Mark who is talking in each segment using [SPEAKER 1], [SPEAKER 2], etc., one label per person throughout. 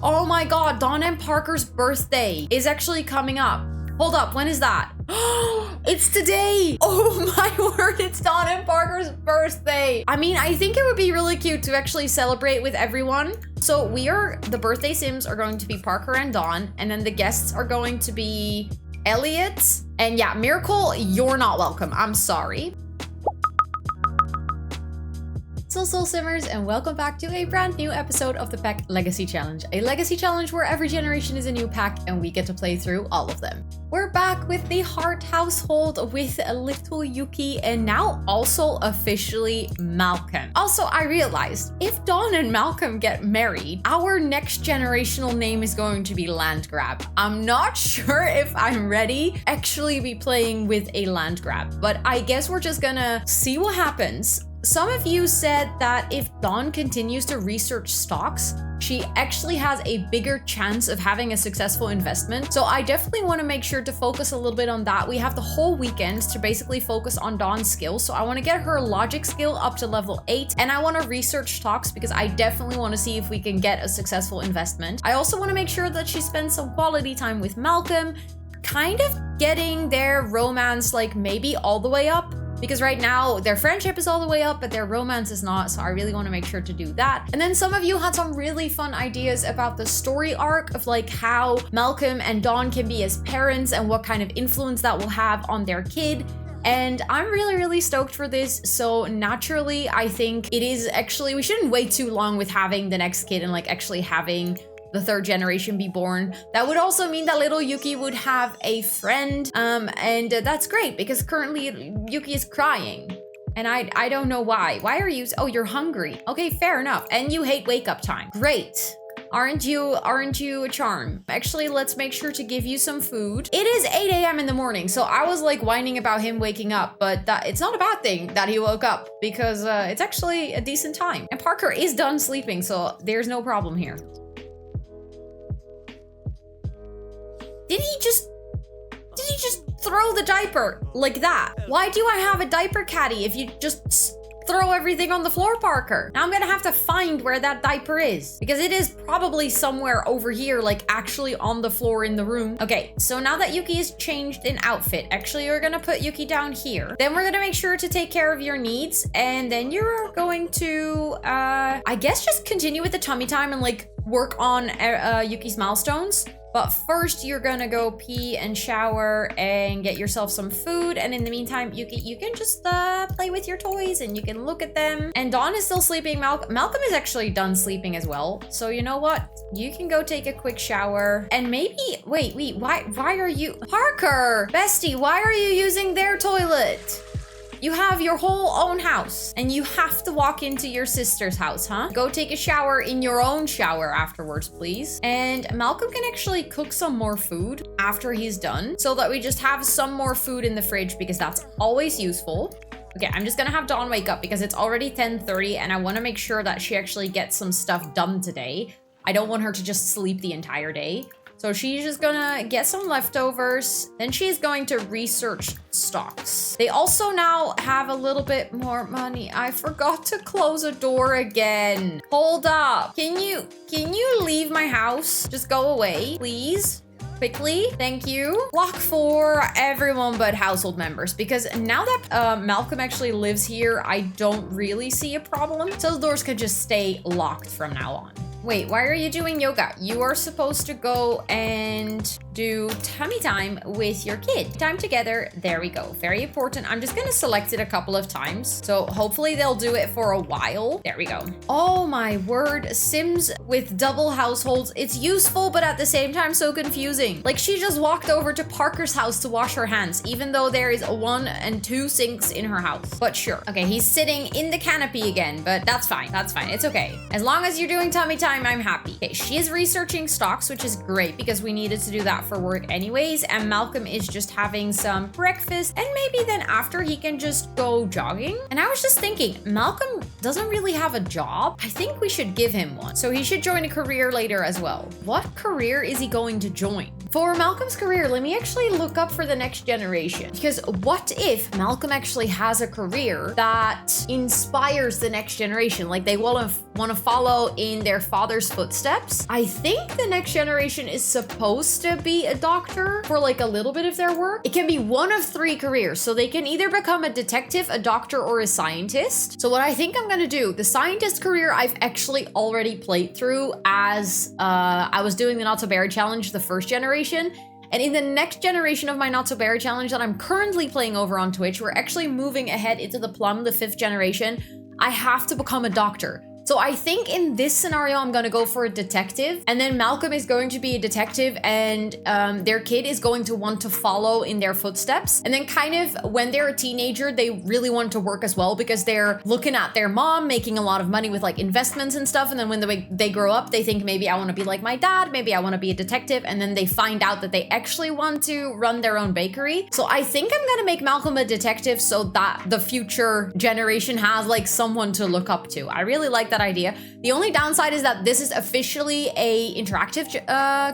[SPEAKER 1] Oh my God, Dawn and Parker's birthday is actually coming up. Hold up, when is that? It's today! Oh my word, it's Dawn and Parker's birthday! I mean, I think it would be really cute to actually celebrate with everyone. So the birthday Sims are going to be Parker and Dawn, and then the guests are going to be Elliot. And yeah, Miracle, you're not welcome. I'm sorry. Soul Simmers, and welcome back to a brand new episode of the Pack Legacy Challenge. A legacy challenge where every generation is a new pack and we get to play through all of them. We're back with the Heart household with little Yuki and now also officially Malcolm. Also, I realized if Dawn and Malcolm get married, our next generational name is going to be Landgrab. I'm not sure if I'm ready actually be playing with a Landgrab, but I guess we're just gonna see what happens. Some of you said that if Dawn continues to research stocks, she actually has a bigger chance of having a successful investment. So I definitely want to make sure to focus a little bit on that. We have the whole weekend to basically focus on Dawn's skills. So I want to get her logic skill up to level 8, and I want to research stocks because I definitely want to see if we can get a successful investment. I also want to make sure that she spends some quality time with Malcolm, kind of getting their romance like maybe all the way up. Because right now their friendship is all the way up, but their romance is not. So I really want to make sure to do that. And then some of you had some really fun ideas about the story arc of like how Malcolm and Dawn can be as parents and what kind of influence that will have on their kid. And I'm really stoked for this. So naturally, I think it is actually, we shouldn't wait too long with having the next kid and like actually having the third generation be born. That would also mean that little Yuki would have a friend. And that's great because currently Yuki is crying. And I don't know why. Why are you, oh, you're hungry. Okay, fair enough. And you hate wake up time. Great. Aren't you a charm? Actually, let's make sure to give you some food. It is 8 a.m. in the morning, so I was like whining about him waking up, but it's not a bad thing that he woke up because it's actually a decent time. And Parker is done sleeping, so there's no problem here. Did he just throw the diaper like that? Why do I have a diaper caddy if you just throw everything on the floor, Parker? Now I'm gonna have to find where that diaper is because it is probably somewhere over here, like actually on the floor in the room. Okay, so now that Yuki is changed in outfit, actually we're gonna put Yuki down here. Then we're gonna make sure to take care of your needs. And then you're going to, I guess just continue with the tummy time and like work on Yuki's milestones. But first, you're gonna go pee and shower and get yourself some food. And in the meantime, you can just play with your toys and you can look at them. And Dawn is still sleeping. Malcolm is actually done sleeping as well. So you know what? You can go take a quick shower. And maybe, wait, why are you, Parker, bestie, why are you using their toilet? You have your whole own house and you have to walk into your sister's house, huh? Go take a shower in your own shower afterwards, please. And Malcolm can actually cook some more food after he's done so that we just have some more food in the fridge because that's always useful. Okay, I'm just gonna have Dawn wake up because it's already 10:30 and I wanna make sure that she actually gets some stuff done today. I don't want her to just sleep the entire day. So she's just gonna get some leftovers. Then she's going to research stocks. They also now have a little bit more money. I forgot to close a door again. Hold up. Can you leave my house? Just go away, please. Quickly, thank you. Lock for everyone but household members because now that Malcolm actually lives here, I don't really see a problem. So the doors could just stay locked from now on. Wait, why are you doing yoga? You are supposed to go and do tummy time with your kid. Time together. There we go. Very important. I'm just gonna select it a couple of times. So hopefully they'll do it for a while. There we go. Oh my word. Sims with double households. It's useful, but at the same time, so confusing. Like she just walked over to Parker's house to wash her hands, even though there is 1 and 2 sinks in her house. But sure. Okay, he's sitting in the canopy again, but that's fine. That's fine. It's okay. As long as you're doing tummy time, I'm happy. Okay, she is researching stocks, which is great because we needed to do that for work anyways. And Malcolm is just having some breakfast and maybe then after he can just go jogging. And I was just thinking, Malcolm doesn't really have a job. I think we should give him one. So he should join a career later as well. What career is he going to join? For Malcolm's career, let me actually look up for the next generation. Because what if Malcolm actually has a career that inspires the next generation? Like they want to follow in their father's footsteps. I think the next generation is supposed to be a doctor for like a little bit of their work. It can be one of 3 careers. So they can either become a detective, a doctor, or a scientist. So what I think I'm gonna do, the scientist career I've actually already played through as I was doing the Not So Berry challenge, the first generation. And in the next generation of my Not So Berry challenge that I'm currently playing over on Twitch, we're actually moving ahead into the Plum, the 5th generation. I have to become a doctor. So I think in this scenario, I'm gonna go for a detective, and then Malcolm is going to be a detective, and their kid is going to want to follow in their footsteps. And then kind of when they're a teenager, they really want to work as well because they're looking at their mom making a lot of money with like investments and stuff. And then when they grow up, they think maybe I want to be like my dad, maybe I want to be a detective. And then they find out that they actually want to run their own bakery. So I think I'm gonna make Malcolm a detective so that the future generation has like someone to look up to. I really like that idea. The only downside is that this is officially a interactive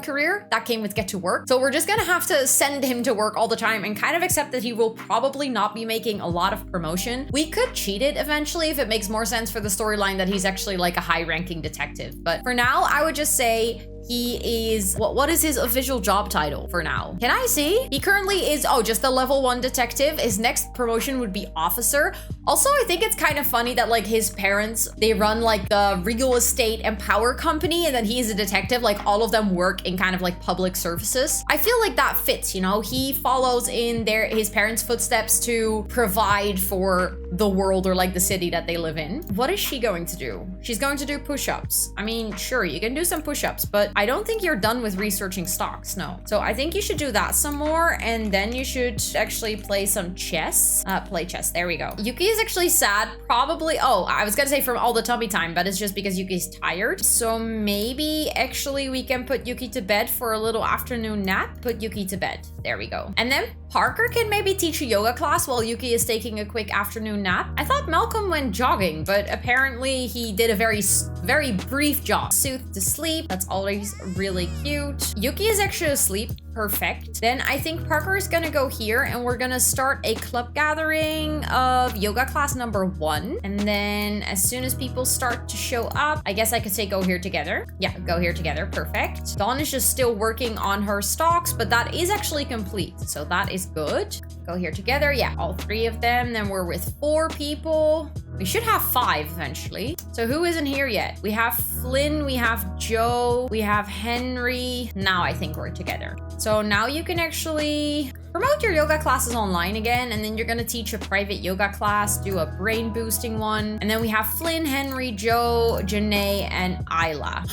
[SPEAKER 1] career that came with Get to Work. So we're just gonna have to send him to work all the time and kind of accept that he will probably not be making a lot of promotion. We could cheat it eventually if it makes more sense for the storyline that he's actually like a high-ranking detective. But for now, I would just say he is, what is his official job title for now? Can I see? He currently is, just the level 1 detective. His next promotion would be officer. Also, I think it's kind of funny that like his parents, they run like the real estate and power company, and then he's a detective. Like all of them work in kind of like public services. I feel like that fits, you know? He follows in his parents' footsteps to provide for the world or like the city that they live in. What is she going to do? She's going to do push-ups. I mean, sure, you can do some push-ups, but I don't think you're done with researching stocks, no. So I think you should do that some more, and then you should actually play some chess. Play chess, there we go. Yuki is actually sad, probably, I was gonna say from all the tummy time, but it's just because Yuki's tired. So maybe actually we can put Yuki to bed for a little afternoon nap. Put Yuki to bed, there we go. And then Parker can maybe teach a yoga class while Yuki is taking a quick afternoon nap. I thought Malcolm went jogging, but apparently he did a very brief jog. Soothed to sleep, that's always really cute. Yuki is actually asleep, perfect. Then I think Parker is gonna go here and we're gonna start a club gathering of yoga class number 1. And then as soon as people start to show up, I guess I could say go here together. Yeah, go here together, perfect. Dawn is just still working on her stocks, but that is actually complete. So that is good. Go here together, yeah, all 3 of them. Then we're with 4 people. We should have 5 eventually. So who isn't here yet? We have Flynn, we have Joe, we have Henry. Now I think we're together. So now you can actually promote your yoga classes online again, and then you're gonna teach a private yoga class, do a brain boosting one. And then we have Flynn, Henry, Joe, Janae, and Isla.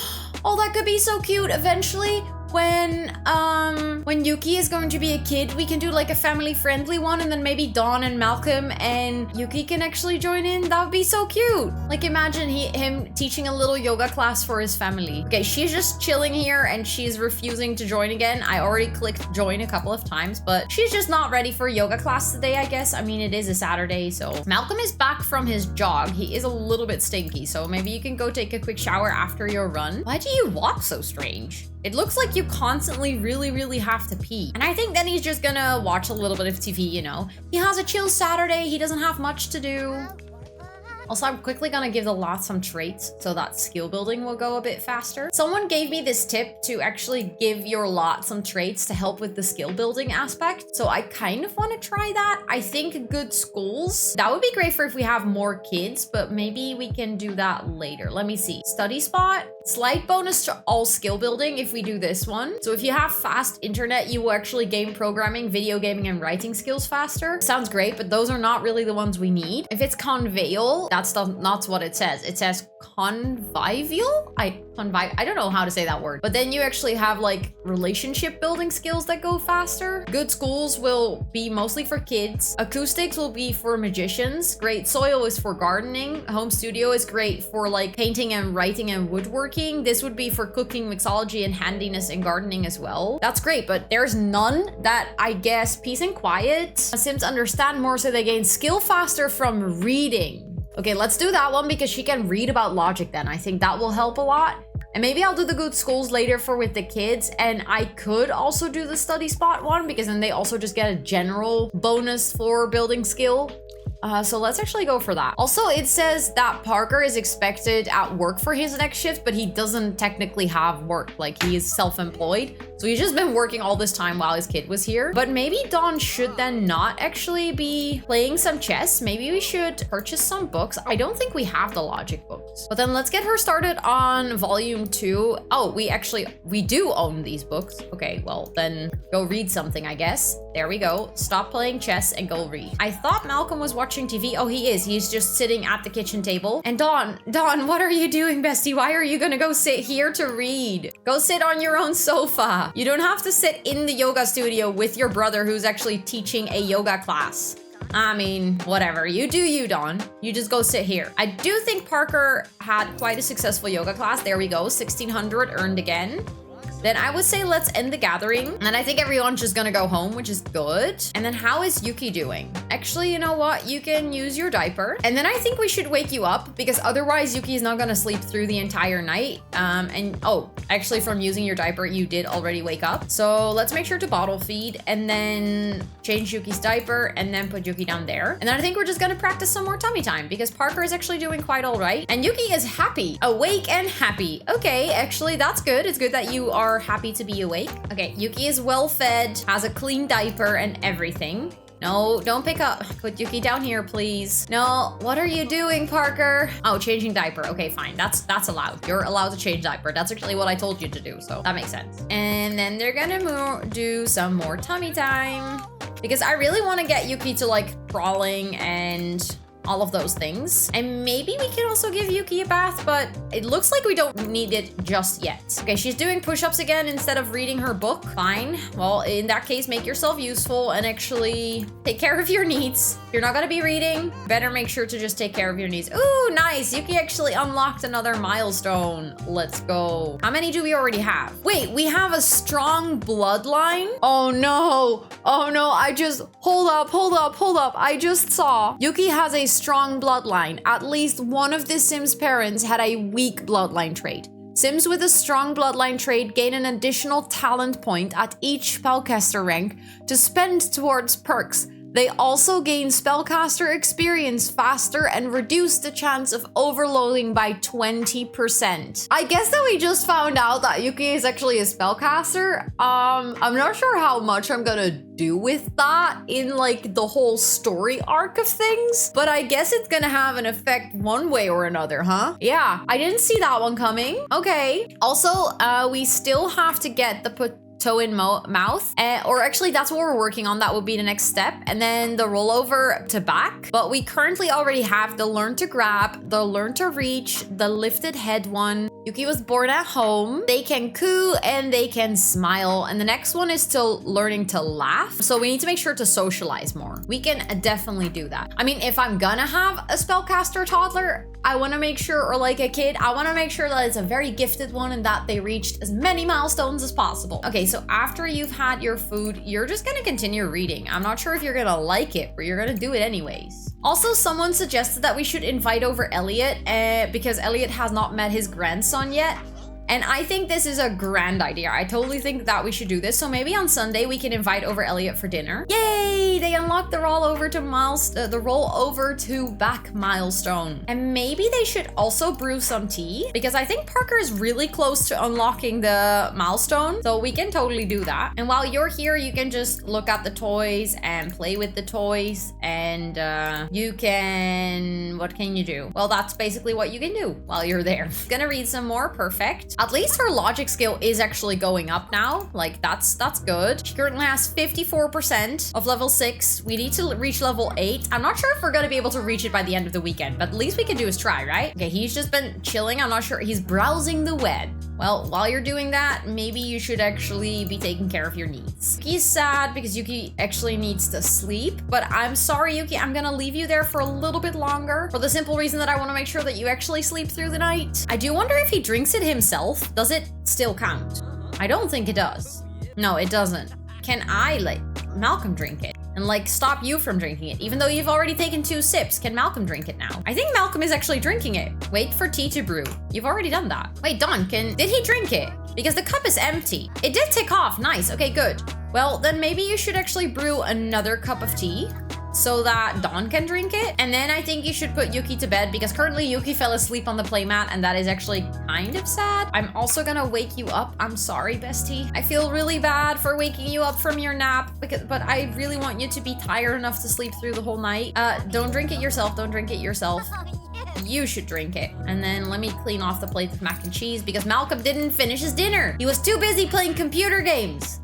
[SPEAKER 1] Oh, that could be so cute eventually. When Yuki is going to be a kid, we can do like a family-friendly one, and then maybe Dawn and Malcolm and Yuki can actually join in. That would be so cute. Like imagine him teaching a little yoga class for his family. Okay, she's just chilling here and she's refusing to join again. I already clicked join a couple of times, but she's just not ready for yoga class today, I guess. I mean, it is a Saturday, so. Malcolm is back from his jog. He is a little bit stinky, so maybe you can go take a quick shower after your run. Why do you walk so strange? It looks like you constantly really have to pee. And I think then he's just gonna watch a little bit of TV, you know? He has a chill Saturday, he doesn't have much to do. Also, I'm quickly gonna give the lot some traits so that skill building will go a bit faster. Someone gave me this tip to actually give your lot some traits to help with the skill building aspect. So I kind of want to try that. I think good schools, that would be great for if we have more kids, but maybe we can do that later. Let me see. Study spot, slight bonus to all skill building if we do this one. So if you have fast internet, you will actually gain programming, video gaming, and writing skills faster. Sounds great, but those are not really the ones we need. If it's convivial, that's not what it says. It says convivial? I don't know how to say that word. But then you actually have like relationship building skills that go faster. Good schools will be mostly for kids. Acoustics will be for magicians. Great soil is for gardening. Home studio is great for like painting and writing and woodworking. This would be for cooking, mixology, and handiness and gardening as well. That's great, but there's none that I guess peace and quiet. Sims understand more, so they gain skill faster from reading. Okay, let's do that one because she can read about logic then. I think that will help a lot. And maybe I'll do the good schools later for with the kids. And I could also do the study spot one because then they also just get a general bonus for building skill. So let's actually go for that. Also, it says that Parker is expected at work for his next shift, but he doesn't technically have work. Like, he is self-employed. So he's just been working all this time while his kid was here. But maybe Dawn should then not actually be playing some chess. Maybe we should purchase some books. I don't think we have the logic books. But then let's get her started on volume 2. Oh, we do own these books. Okay, well then go read something, I guess. There we go. Stop playing chess and go read. I thought Malcolm was watching TV. Oh, he is. He's just sitting at the kitchen table. And Dawn, what are you doing, bestie? Why are you gonna go sit here to read? Go sit on your own sofa. You don't have to sit in the yoga studio with your brother who's actually teaching a yoga class. I mean, whatever. You do you, Dawn. You just go sit here. I do think Parker had quite a successful yoga class. There we go. 1,600 earned again. Then I would say let's end the gathering. And I think everyone's just gonna go home, which is good. And then how is Yuki doing? Actually, you know what? You can use your diaper. And then I think we should wake you up because otherwise Yuki is not gonna sleep through the entire night. Oh, actually from using your diaper, you did already wake up. So let's make sure to bottle feed and then change Yuki's diaper and then put Yuki down there. And then I think we're just gonna practice some more tummy time because Parker is actually doing quite all right. And Yuki is happy, awake and happy. Okay, actually that's good. It's good that you are happy to be awake. Okay, Yuki is well fed, has a clean diaper and everything. No, don't pick up. Put Yuki down here, please. No, what are you doing, Parker? Oh, changing diaper. Okay, fine. That's allowed. You're allowed to change diaper. That's actually what I told you to do, so that makes sense. And then they're gonna do some more tummy time because I really want to get Yuki to like crawling and all of those things. And maybe we can also give Yuki a bath, but it looks like we don't need it just yet. Okay, she's doing push-ups again instead of reading her book. Fine. Well, in that case, make yourself useful and actually take care of your needs. If you're not gonna be reading, better make sure to just take care of your needs. Ooh, nice. Yuki actually unlocked another milestone. Let's go. How many do we already have? Wait, we have a strong bloodline? Oh no. Oh no, hold up. I just saw Yuki has a strong bloodline. At least one of the Sims parents had a weak bloodline trait. Sims with a strong bloodline trait gain an additional talent point at each spellcaster rank to spend towards perks. They also gain spellcaster experience faster and reduce the chance of overloading by 20%. I guess that we just found out that Yuki is actually a spellcaster. I'm not sure how much I'm gonna do with that in like the whole story arc of things, but I guess it's gonna have an effect one way or another, huh? Yeah, I didn't see that one coming. Okay. Also, we still have to get the toe in mouth, or actually that's what we're working on. That would be the next step, and then the rollover to back. But we currently already have the learn to grab, the learn to reach, the lifted head one. Yuki was born at home. They can coo and they can smile, and the next one is still learning to laugh. So we need to make sure to socialize more. We can definitely do that. I mean, if I'm gonna have a spellcaster toddler, I want to make sure, or like a kid, I want to make sure that it's a very gifted one and that they reached as many milestones as possible. Okay, so after you've had your food, you're just gonna continue reading. I'm not sure if you're gonna like it, but you're gonna do it anyways. Also, someone suggested that we should invite over Elliot because Elliot has not met his grandson yet. And I think this is a grand idea. I totally think that we should do this. So maybe on Sunday we can invite over Elliot for dinner. Yay! They unlocked the rollover to back milestone. And maybe they should also brew some tea because I think Parker is really close to unlocking the milestone. So we can totally do that. And while you're here, you can just look at the toys and play with the toys. And you can, what can you do? Well, that's basically what you can do while you're there. Gonna read some more. Perfect. At least her logic skill is actually going up now. Like, that's good. She currently has 54% of level 6. We need to reach level 8. I'm not sure if we're gonna be able to reach it by the end of the weekend, but at least we can do is try, right? Okay, he's just been chilling. I'm not sure. He's browsing the web. Well, while you're doing that, maybe you should actually be taking care of your needs. Yuki's sad because Yuki actually needs to sleep, but I'm sorry, Yuki, I'm gonna leave you there for a little bit longer for the simple reason that I want to make sure that you actually sleep through the night. I do wonder if he drinks it himself. Does it still count? I don't think it does. No, it doesn't. Can I let Malcolm drink it? and like stop you from drinking it, even though you've already taken 2 sips. Can Malcolm drink it now? I think Malcolm is actually drinking it. Wait for tea to brew. You've already done that. Wait, Don, did he drink it? Because the cup is empty. It did tick off. Nice. Okay, good. Well, then maybe you should actually brew another cup of tea so that Dawn can drink it. And then I think you should put Yuki to bed because currently Yuki fell asleep on the playmat and that is actually kind of sad. I'm also gonna wake you up. I'm sorry, bestie. I feel really bad for waking you up from your nap, but I really want you to be tired enough to sleep through the whole night. Don't drink it yourself. Don't drink it yourself. You should drink it. And then let me clean off the plate of mac and cheese because Malcolm didn't finish his dinner. He was too busy playing computer games.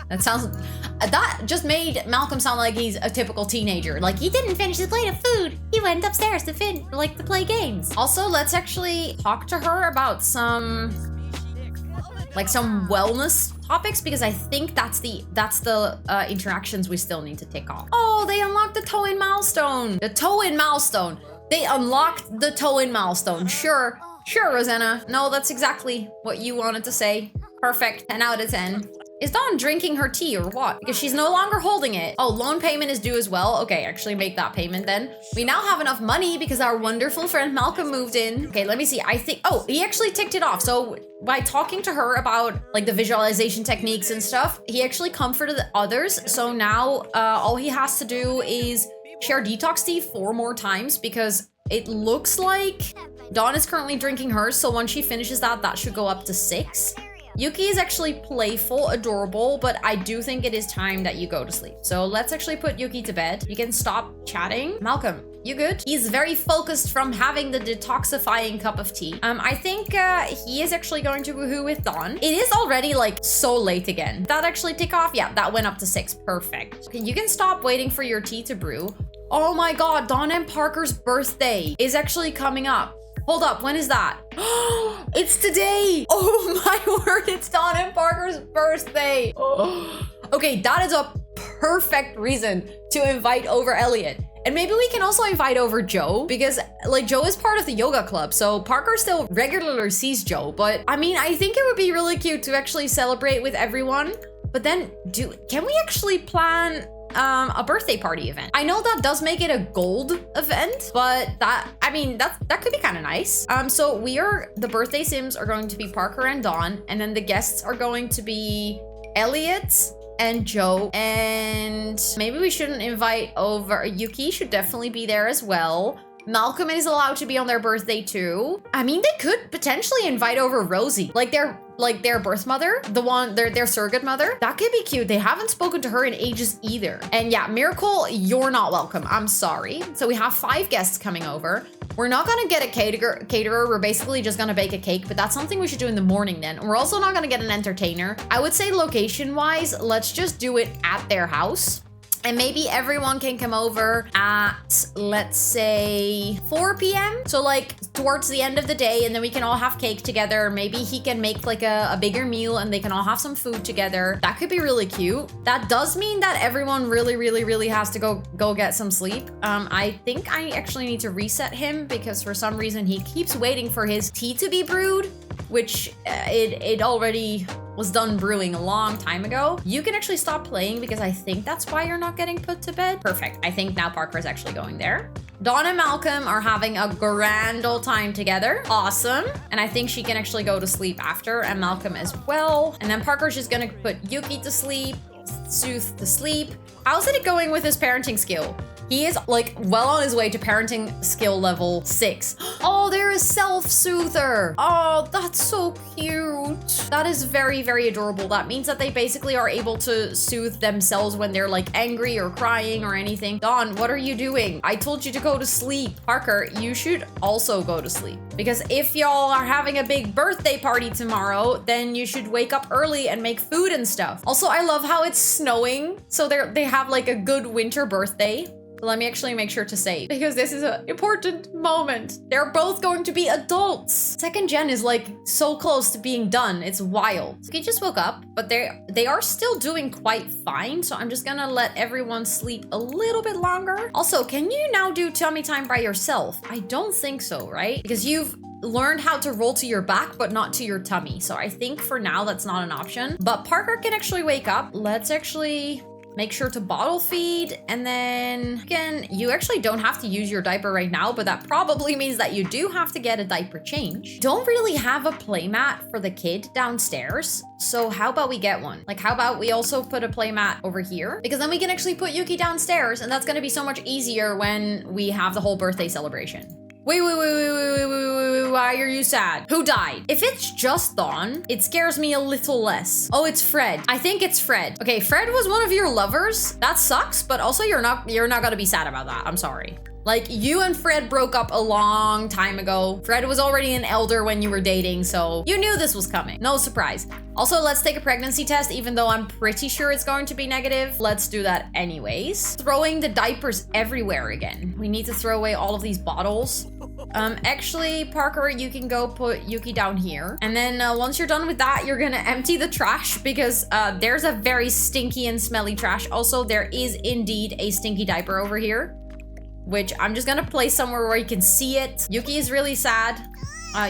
[SPEAKER 1] That just made Malcolm sound like he's a typical teenager. Like, he didn't finish his plate of food. He went upstairs to play games. Also, let's actually talk to her about some wellness topics because I think that's the interactions we still need to tick off. Oh, they unlocked the toe-in milestone. The toe-in milestone. They unlocked the toe-in milestone. Sure, Rosanna. No, that's exactly what you wanted to say. Perfect. 10 out of 10. Is Dawn drinking her tea or what? Because she's no longer holding it. Oh, loan payment is due as well. Okay, actually make that payment then. We now have enough money because our wonderful friend Malcolm moved in. Okay, let me see. I think, oh, he actually ticked it off. So by talking to her about like the visualization techniques and stuff, he actually comforted the others. So now all he has to do is share detox tea 4 more times because it looks like Dawn is currently drinking hers. So once she finishes that, that should go up to 6. Yuki is actually playful, adorable, but I do think it is time that you go to sleep. So let's actually put Yuki to bed. You can stop chatting. Malcolm, you good? He's very focused from having the detoxifying cup of tea. I think he is actually going to woohoo with Dawn. It is already like so late again. That actually tick off? Yeah, that went up to 6. Perfect. Okay, you can stop waiting for your tea to brew. Oh my God, Dawn and Parker's birthday is actually coming up. Hold up, when is that? It's today! Oh my word, it's Dawn and Parker's birthday! Okay, that is a perfect reason to invite over Elliot. And maybe we can also invite over Joe because like Joe is part of the yoga club. So Parker still regularly sees Joe, but I mean, I think it would be really cute to actually celebrate with everyone. But then can we actually plan a birthday party event? I know that does make it a gold event, but that could be kind of nice. So the birthday sims are going to be Parker and Dawn, and then the guests are going to be Elliot and Joe, and maybe we shouldn't invite over Yuki. Should definitely be there as well. Malcolm is allowed to be on their birthday too. I mean, they could potentially invite over Rosie, like their birth mother, their surrogate mother. That could be cute. They haven't spoken to her in ages either. And yeah, Miracle, you're not welcome. I'm sorry. So we have 5 guests coming over. We're not gonna get a caterer. We're basically just gonna bake a cake, but that's something we should do in the morning then. We're also not gonna get an entertainer. I would say location-wise, let's just do it at their house. And maybe everyone can come over at, let's say, 4 p.m. So like towards the end of the day, and then we can all have cake together. Maybe he can make like a bigger meal and they can all have some food together. That could be really cute. That does mean that everyone really has to go get some sleep. I think I actually need to reset him because for some reason he keeps waiting for his tea to be brewed, which it already was done brewing a long time ago. You can actually stop playing because I think that's why you're not getting put to bed. Perfect. I think now Parker's actually going there. Dawn and Malcolm are having a grand old time together. Awesome. And I think she can actually go to sleep after, and Malcolm as well. And then Parker's just gonna put Yuki to sleep, Sooth to sleep. How's it going with his parenting skill? He is like well on his way to parenting skill level 6. Oh, there is self-soother. Oh, that's so cute. That is very adorable. That means that they basically are able to soothe themselves when they're like angry or crying or anything. Dawn, what are you doing? I told you to go to sleep. Parker, you should also go to sleep because if y'all are having a big birthday party tomorrow, then you should wake up early and make food and stuff. Also, I love how it's snowing. So they have like a good winter birthday. Let me actually make sure to save because this is an important moment. They're both going to be adults. 2nd gen is like so close to being done. It's wild. He just woke up, but they are still doing quite fine. So I'm just gonna let everyone sleep a little bit longer. Also, can you now do tummy time by yourself? I don't think so, right? Because you've learned how to roll to your back, but not to your tummy. So I think for now that's not an option. But Parker can actually wake up. Let's actually Make sure to bottle feed. And then again, you actually don't have to use your diaper right now, but that probably means that you do have to get a diaper change. Don't really have a playmat for the kid downstairs. So how about we get one? Like, how about we also put a playmat over here? Because then we can actually put Yuki downstairs, and that's gonna be so much easier when we have the whole birthday celebration. Wait, why are you sad? Who died? If it's just Dawn, it scares me a little less. Oh, it's Fred. I think it's Fred. Okay, Fred was one of your lovers. That sucks, but also you're not gonna be sad about that. I'm sorry. Like, you and Fred broke up a long time ago. Fred was already an elder when you were dating, so you knew this was coming. No surprise. Also, let's take a pregnancy test, even though I'm pretty sure it's going to be negative. Let's do that anyways. Throwing the diapers everywhere again. We need to throw away all of these bottles. Actually, Parker, you can go put Yuki down here. And then once you're done with that, you're gonna empty the trash because there's a very stinky and smelly trash. Also, there is indeed a stinky diaper over here, which I'm just gonna place somewhere where you can see it. Yuki is really sad.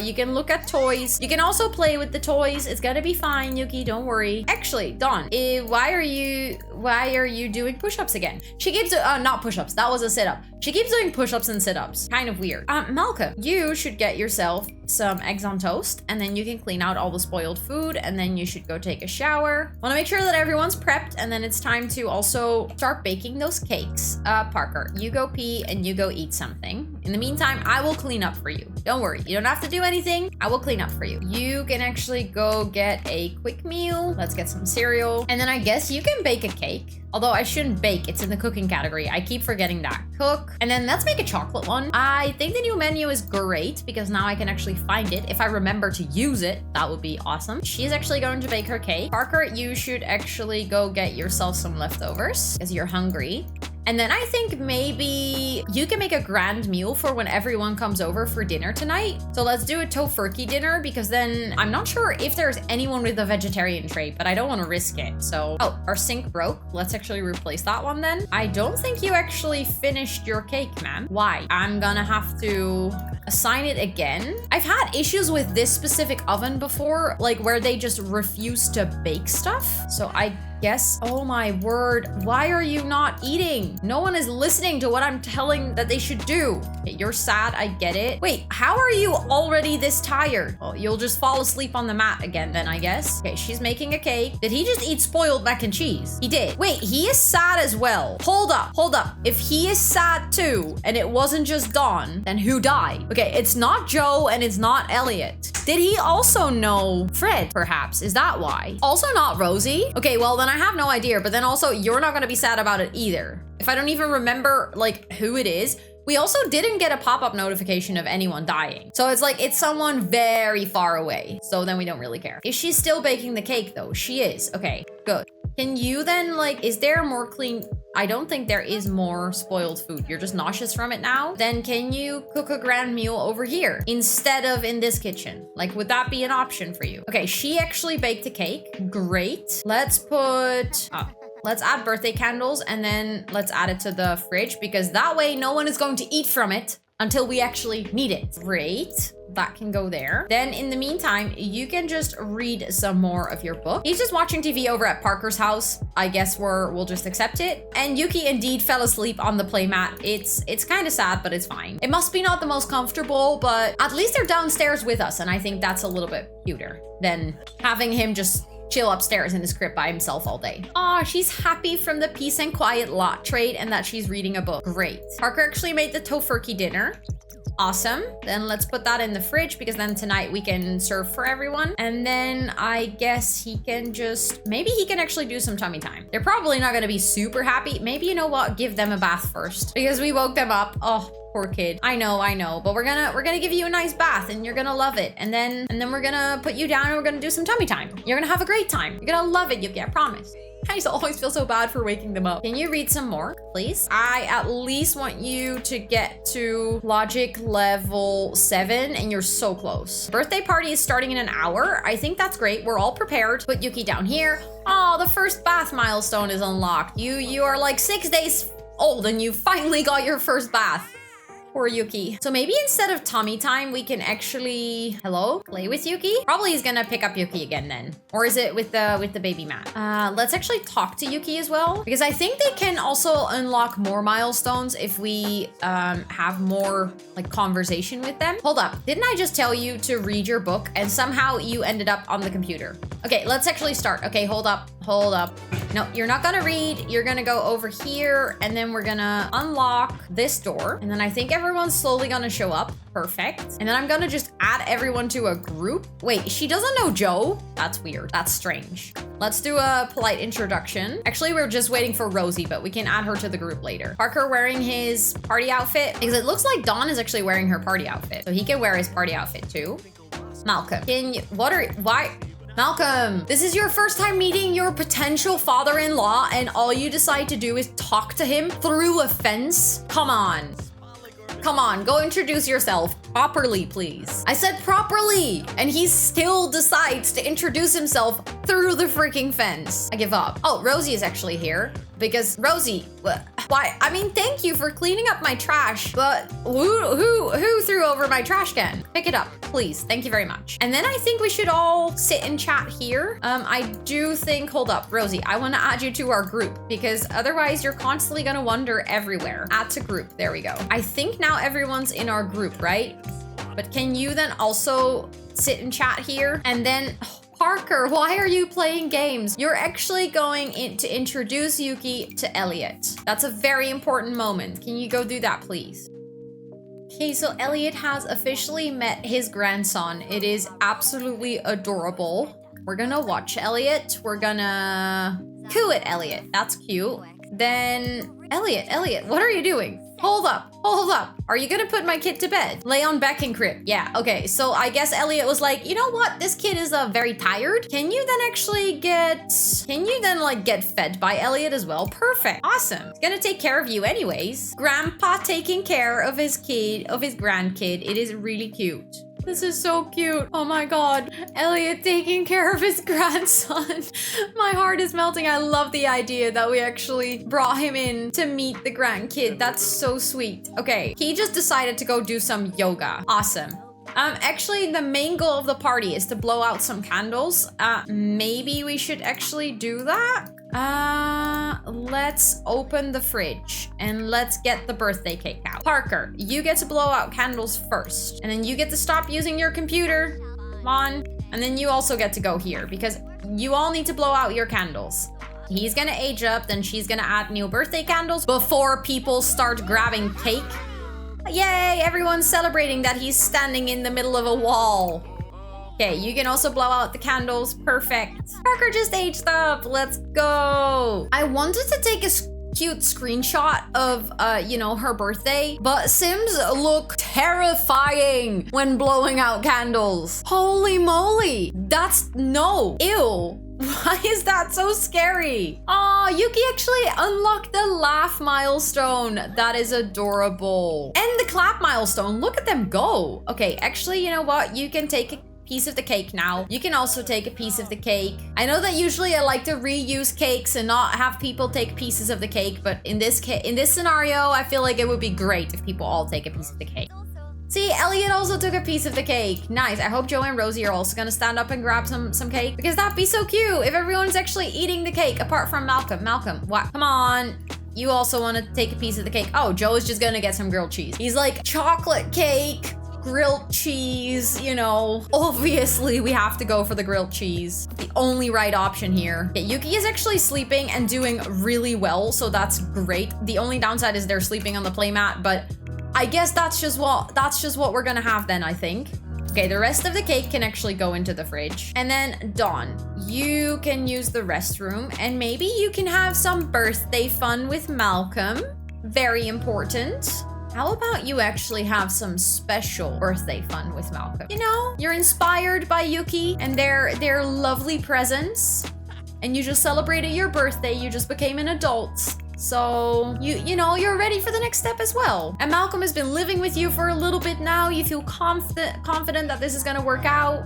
[SPEAKER 1] You can look at toys. You can also play with the toys. It's gonna be fine, Yuki, don't worry. Actually, Dawn, why are you doing push-ups again? She keeps, not push-ups, that was a sit-up. She keeps doing push-ups and sit-ups. Kind of weird. Malcolm, you should get yourself some eggs on toast, and then you can clean out all the spoiled food, and then you should go take a shower. Wanna make sure that everyone's prepped, and then it's time to also start baking those cakes. Parker, you go pee and you go eat something. In the meantime, I will clean up for you. Don't worry, you don't have to do anything. I will clean up for you. You can actually go get a quick meal. Let's get some cereal. And then I guess you can bake a cake. Although I shouldn't bake, it's in the cooking category. I keep forgetting that. Cook. And then let's make a chocolate one. I think the new menu is great because now I can actually find it. If I remember to use it, that would be awesome. She's actually going to bake her cake. Parker, you should actually go get yourself some leftovers because you're hungry. And then I think maybe you can make a grand meal for when everyone comes over for dinner tonight. So let's do a tofurkey dinner because then I'm not sure if there's anyone with a vegetarian trait, but I don't want to risk it. So, oh, our sink broke. Let's actually replace that one then. I don't think you actually finished your cake, ma'am. Why? I'm gonna have to assign it again. I've had issues with this specific oven before, like where they just refuse to bake stuff. So I guess, oh my word, why are you not eating? No one is listening to what I'm telling that they should do. Okay, you're sad, I get it. Wait, how are you already this tired? Well, you'll just fall asleep on the mat again then, I guess. Okay, she's making a cake. Did he just eat spoiled mac and cheese? He did. Wait, he is sad as well. Hold up. If he is sad too, and it wasn't just Dawn, then who died? Okay, it's not Joe and it's not Elliot. Did he also know Fred, perhaps? Is that why? Also not Rosie? Okay, well then I have no idea, but then also you're not gonna be sad about it either. If I don't even remember like who it is. We also didn't get a pop-up notification of anyone dying. So it's like, it's someone very far away. So then we don't really care. Is she still baking the cake though? She is. Okay, good. Can you then like, is there more clean? I don't think there is more spoiled food. You're just nauseous from it now. Then can you cook a grand meal over here instead of in this kitchen? Like, would that be an option for you? Okay, she actually baked a cake. Great. Let's put, let's add birthday candles and then let's add it to the fridge because that way no one is going to eat from it until we actually need it. Great. That can go there. Then in the meantime, you can just read some more of your book. He's just watching TV over at Parker's house. I guess we'll just accept it. And Yuki indeed fell asleep on the playmat. It's kind of sad, but it's fine. It must be not the most comfortable, but at least they're downstairs with us. And I think that's a little bit cuter than having him just chill upstairs in his crib by himself all day. Aw, she's happy from the peace and quiet lot trait and that she's reading a book. Great. Parker actually made the tofurkey dinner. Awesome. Then let's put that in the fridge because then tonight we can serve for everyone. And then I guess he can just, maybe he can actually do some tummy time. They're probably not going to be super happy. Maybe, you know what? Give them a bath first because we woke them up. Oh, poor kid. I know, but we're gonna give you a nice bath and you're gonna love it. And then we're gonna put you down and we're gonna do some tummy time. You're gonna have a great time. You're gonna love it, Yuki, I promise. I just always feel so bad for waking them up. Can you read some more, please? I at least want you to get to logic level 7 and you're so close. Birthday party is starting in an hour. I think that's great. We're all prepared. Put Yuki down here. Oh, the first bath milestone is unlocked. You are like 6 days old and you finally got your first bath. Poor Yuki. So maybe instead of tummy time, we can actually, hello, play with Yuki. Probably he's gonna pick up Yuki again then. Or is it with the baby mat? Let's actually talk to Yuki as well, because I think they can also unlock more milestones if we have more like conversation with them. Hold up, didn't I just tell you to read your book and somehow you ended up on the computer? Okay, let's actually start. Okay, hold up. No, you're not gonna read. You're gonna go over here and then we're gonna unlock this door. And then I think everyone's slowly gonna show up. Perfect. And then I'm gonna just add everyone to a group. Wait, she doesn't know Joe? That's weird. That's strange. Let's do a polite introduction. Actually, we're just waiting for Rosie, but we can add her to the group later. Parker wearing his party outfit, because it looks like Dawn is actually wearing her party outfit. So he can wear his party outfit too. Malcolm, why? Malcolm, this is your first time meeting your potential father-in-law and all you decide to do is talk to him through a fence? Come on. Come on, go introduce yourself properly, please. I said properly, and he still decides to introduce himself through the freaking fence. I give up. Oh, Rosie is actually here because Rosie, why? I mean, thank you for cleaning up my trash, but who threw over my trash can? Pick it up, please. Thank you very much. And then I think we should all sit and chat here. I do think, hold up, Rosie, I want to add you to our group because otherwise you're constantly gonna wander everywhere. Add to group, there we go. I think now everyone's in our group, right? But can you then also sit and chat here? And then, Parker, why are you playing games? You're actually going in to introduce Yuki to Elliot. That's a very important moment. Can you go do that, please? Okay, so Elliot has officially met his grandson. It is absolutely adorable. We're gonna watch Elliot. We're gonna coo at Elliot. That's cute. Then, Elliot, what are you doing? Hold up. Are you gonna put my kid to bed? Lay on back and crib. Yeah, okay. So I guess Elliot was like, you know what? This kid is very tired. Can you then get fed by Elliot as well? Perfect. Awesome. He's gonna take care of you anyways. Grandpa taking care of his kid, of his grandkid. It is really cute. This is so cute. Oh my God. Elliot taking care of his grandson. My heart is melting. I love the idea that we actually brought him in to meet the grandkid. That's so sweet. Okay, he just decided to go do some yoga. Awesome. Actually, the main goal of the party is to blow out some candles. Maybe we should actually do that. Let's open the fridge and let's get the birthday cake out. Parker, you get to blow out candles first, and then you get to stop using your computer. Come on. And then you also get to go here because you all need to blow out your candles. He's gonna age up, then she's gonna add new birthday candles before people start grabbing cake. Yay, everyone's celebrating that he's standing in the middle of a wall. Okay, you can also blow out the candles. Perfect. Parker just aged up. Let's go. I wanted to take a cute screenshot of, her birthday, but Sims look terrifying when blowing out candles. Holy moly. Ew. Why is that so scary? Aw, Yuki actually unlocked the laugh milestone. That is adorable. And the clap milestone. Look at them go. Okay, actually, you know what? You can take a piece of the cake now. You can also take a piece of the cake. I know that usually I like to reuse cakes and not have people take pieces of the cake, but in this scenario, I feel like it would be great if people all take a piece of the cake. See, Elliot also took a piece of the cake. Nice. I hope Joe and Rosie are also gonna stand up and grab some cake because that'd be so cute if everyone's actually eating the cake apart from Malcolm. Malcolm, what? Come on. You also want to take a piece of the cake. Oh, Joe is just gonna get some grilled cheese. He's like, chocolate cake, grilled cheese, Obviously, we have to go for the grilled cheese. The only right option here. Okay, Yuki is actually sleeping and doing really well, so that's great. The only downside is they're sleeping on the playmat, but I guess that's just what we're gonna have then, I think. Okay, the rest of the cake can actually go into the fridge. And then Dawn, you can use the restroom and maybe you can have some birthday fun with Malcolm. Very important. How about you actually have some special birthday fun with Malcolm? You're inspired by Yuki and their lovely presents, and you just celebrated your birthday. You just became an adult. So, you're ready for the next step as well. And Malcolm has been living with you for a little bit now. You feel confident that this is gonna work out.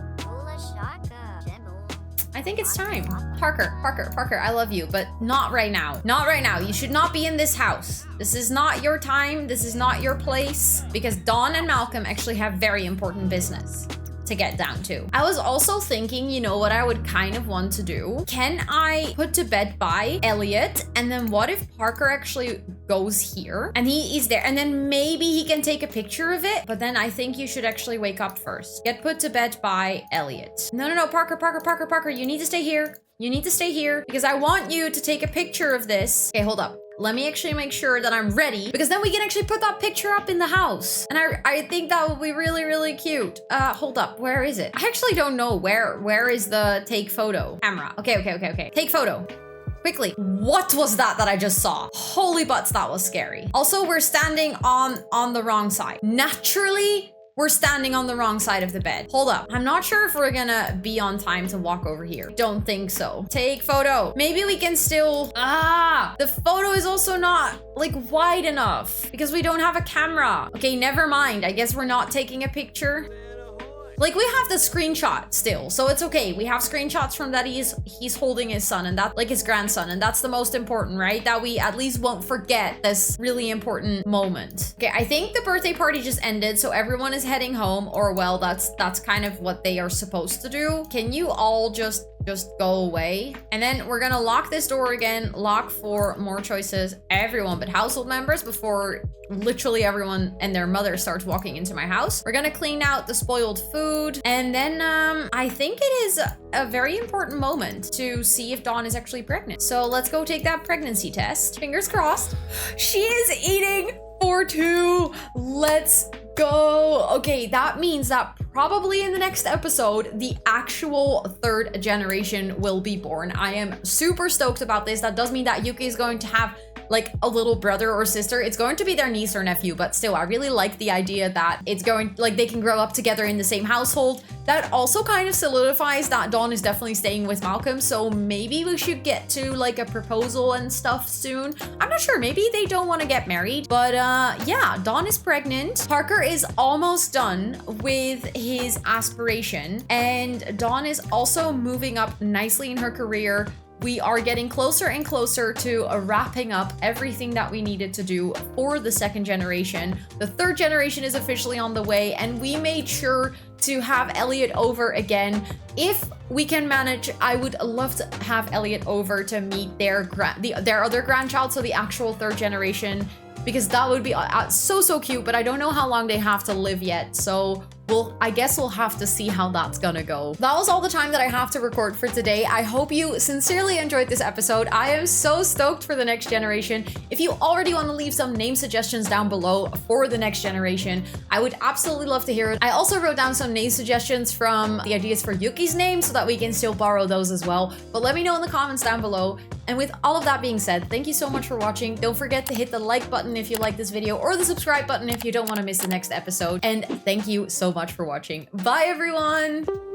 [SPEAKER 1] I think it's time. Parker, I love you, but not right now. Not right now. You should not be in this house. This is not your time. This is not your place, because Dawn and Malcolm actually have very important business to get down to. I was also thinking, you know what I would kind of want to do? Can I put to bed by Elliot? And then what if Parker actually goes here and he is there? And then maybe he can take a picture of it. But then I think you should actually wake up first. Get put to bed by Elliot. No, Parker, you need to stay here. You need to stay here because I want you to take a picture of this. Okay, hold up. Let me actually make sure that I'm ready, because then we can actually put that picture up in the house. And I think that would be really, really cute. Hold up. Where is it? I actually don't know. Where is the take photo camera? Okay. Take photo. Quickly. What was that I just saw? Holy butts, that was scary. Also, we're standing on the wrong side. Naturally, we're standing on the wrong side of the bed. Hold up. I'm not sure if we're gonna be on time to walk over here. Don't think so. Take photo. Maybe we can still... the photo is also not like wide enough because we don't have a camera. Okay, never mind. I guess we're not taking a picture. Like, we have the screenshot still, so it's okay. We have screenshots from that he's holding his son, and that, like, his grandson, and that's the most important, right? That we at least won't forget this really important moment. Okay, I think the birthday party just ended, so everyone is heading home, or well, that's kind of what they are supposed to do. Can you all just go away? And then we're gonna lock this door again, lock for more choices, everyone but household members, before literally everyone and their mother starts walking into my house. We're gonna clean out the spoiled food, and then I think it is a very important moment to see if Dawn is actually pregnant. So let's go take that pregnancy test. Fingers crossed. She is eating for two. Let's go. Okay, that means that probably in the next episode, the actual third generation will be born. I am super stoked about this. That does mean that Yuki is going to have like a little brother or sister. It's going to be their niece or nephew, but still, I really like the idea that it's going, like, they can grow up together in the same household. That also kind of solidifies that Dawn is definitely staying with Malcolm, so maybe we should get to like a proposal and stuff soon. I'm not sure, maybe they don't want to get married, but yeah, Dawn is pregnant. Parker is almost done with his aspiration, and Dawn is also moving up nicely in her career. We are getting closer and closer to wrapping up everything that we needed to do for the second generation. The third generation is officially on the way, and we made sure to have Elliot over again. If we can manage, I would love to have Elliot over to meet their other grandchild, so the actual third generation, because that would be so cute, but I don't know how long they have to live yet, so I guess we'll have to see how that's gonna go. That was all the time that I have to record for today. I hope you sincerely enjoyed this episode. I am so stoked for the next generation. If you already want to leave some name suggestions down below for the next generation, I would absolutely love to hear it. I also wrote down some name suggestions from the ideas for Yuki's name so that we can still borrow those as well. But let me know in the comments down below. And with all of that being said, thank you so much for watching. Don't forget to hit the like button if you like this video, or the subscribe button if you don't want to miss the next episode. And thank you so much for watching. Bye, everyone!